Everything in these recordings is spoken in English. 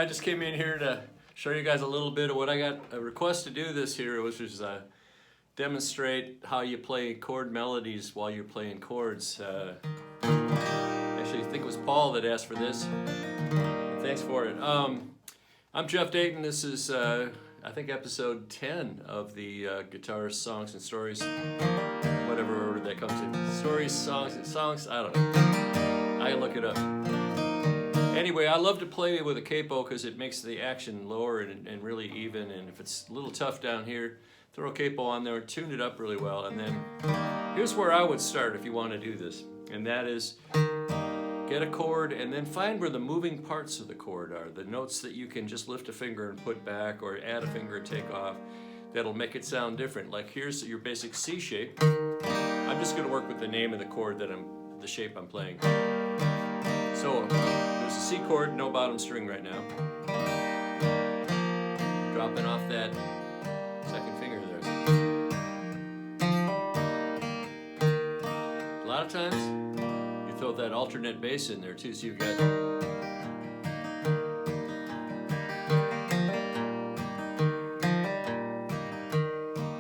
I just came in here to show you guys a little bit of what I got a request to do this here, which is demonstrate how you play chord melodies while you're playing chords. Actually, I think it was Paul that asked for this. Thanks for it. I'm Jeff Dayton. This is, I think, episode 10 of the Guitar Songs and Stories, whatever order that comes in. Stories, songs, I don't know. I can look it up. Anyway, I love to play with a capo because it makes the action lower and really even, and if it's a little tough down here, throw a capo on there and tune it up really well. And then here's where I would start if you want to do this, and that is get a chord and then find where the moving parts of the chord are, the notes that you can just lift a finger and put back or add a finger and take off. That'll make it sound different. Like here's your basic C shape. I'm just going to work with the name of the chord that the shape I'm playing. So there's a C chord, no bottom string right now. Dropping off that second finger there. A lot of times you throw that alternate bass in there too, so you've got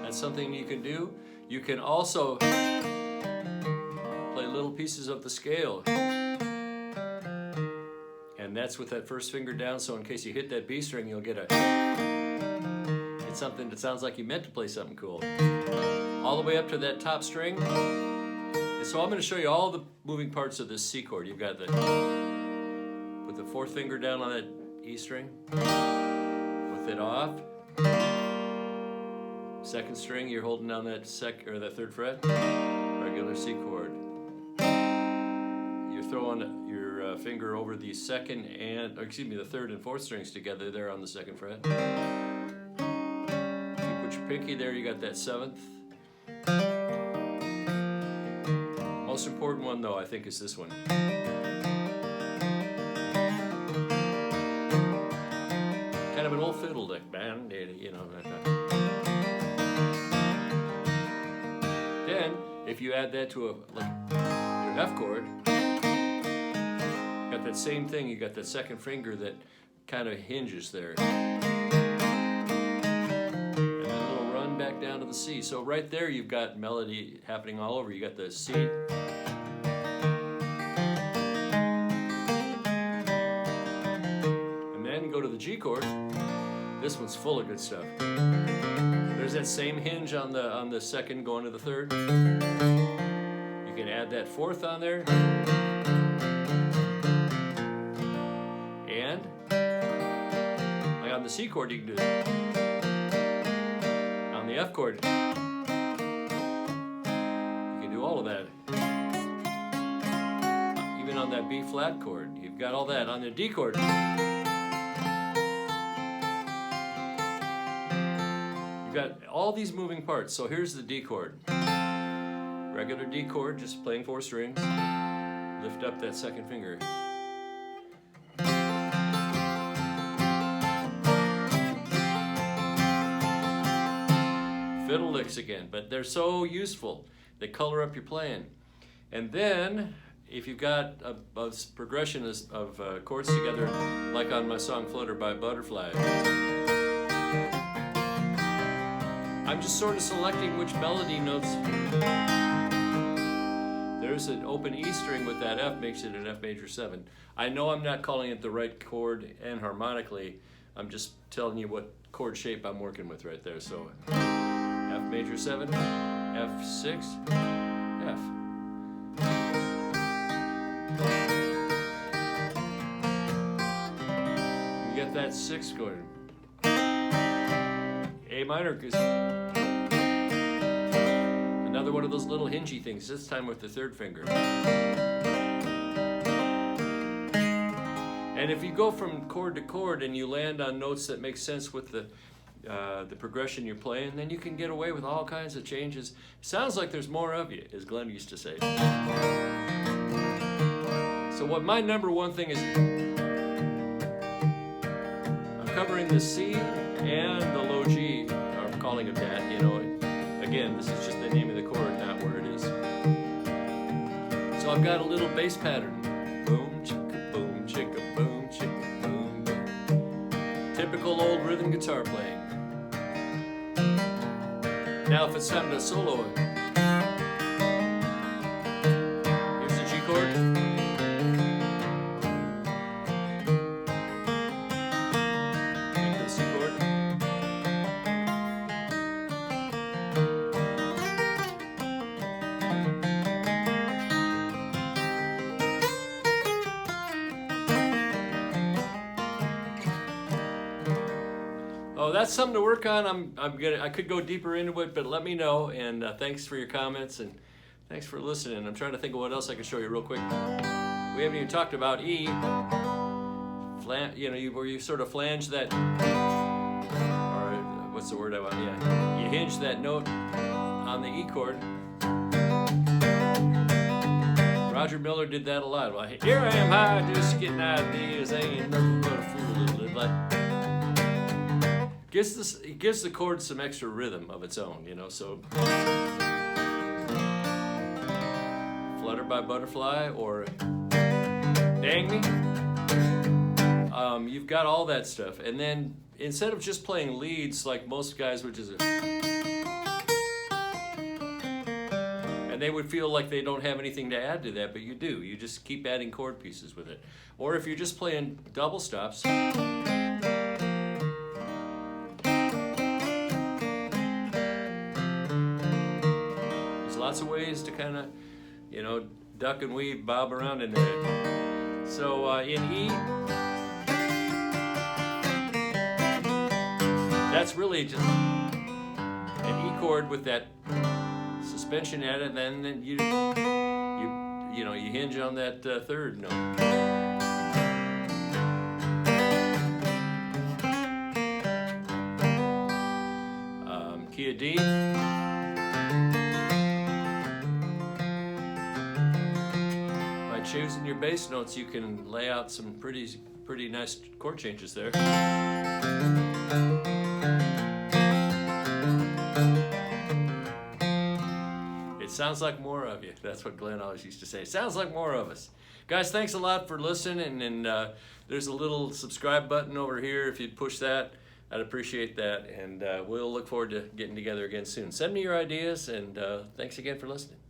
that's something you can do. You can also play little pieces of the scale. And that's with that first finger down, so in case you hit that B string, you'll get it's something that sounds like you meant to play something cool. All the way up to that top string. And so I'm going to show you all the moving parts of this C chord. You've got put the fourth finger down on that E string, with it off. Second string, you're holding down that that third fret, regular C chord. You're throwing your finger over the the third and fourth strings together there on the second fret. You put your pinky there, you got that seventh. Most important one though, I think, is this one. Kind of an old fiddle lick, man, you know. Then, if you add that to your F chord, got that same thing. You got that second finger that kind of hinges there, and then a little run back down to the C. So right there, you've got melody happening all over. You got the C, and then go to the G chord. This one's full of good stuff. There's that same hinge on the second going to the third. You can add that fourth on there. And like on the C chord, you can do it. On the F chord, you can do all of that. Even on that B flat chord, you've got all that. On the D chord, got all these moving parts. So here's the D chord. Regular D chord, just playing four strings. Lift up that second finger. Fiddle licks again, but they're so useful. They color up your playing. And then, if you've got a progression of chords together, like on my song Flutterby Butterfly, I'm just sort of selecting which melody notes. There's an open E string with that F, makes it an F major 7. I know I'm not calling it the right chord and harmonically. I'm just telling you what chord shape I'm working with right there. So F major 7, F6, F. You get that 6 going. A minor is another one of those little hingy things, this time with the third finger. And if you go from chord to chord and you land on notes that make sense with the progression you're playing, then you can get away with all kinds of changes. Sounds like there's more of you, as Glenn used to say. So what my number one thing is, I'm covering the C and the low G, or calling it that, you know. Again, this is just the name of the chord, not where it is. So I've got a little bass pattern. Boom, chicka, boom, chicka, boom, chicka, boom, boom. typical old rhythm guitar playing. Now if it's time to solo it, here's the G chord. Back to the C chord. Oh, that's something to work on. I could go deeper into it, but let me know. And thanks for your comments and thanks for listening. I'm trying to think of what else I can show you real quick. We haven't even talked about E. Where you sort of flange that, or what's the word I want? Yeah, you hinge that note on the E chord. Roger Miller did that a lot. Well, here I am high, just getting ideas. Ain't nothing but a fool, like. It gives the chord some extra rhythm of its own, you know. So, Flutterby Butterfly or Dang Me. You've got all that stuff, and then instead of just playing leads like most guys, which is and they would feel like they don't have anything to add to that, but you do. You just keep adding chord pieces with it. Or if you're just playing double stops. Lots of ways to kind of, you know, duck and weave, bob around in there. So in E, that's really just an E chord with that suspension at it, and then you hinge on that third note. Key of D. Choosing your bass notes, you can lay out some pretty nice chord changes there. It sounds like more of you. That's what Glenn always used to say. It sounds like more of us. Guys, thanks a lot for listening, and there's a little subscribe button over here. If you'd push that, I'd appreciate that, and we'll look forward to getting together again soon. Send me your ideas, and thanks again for listening.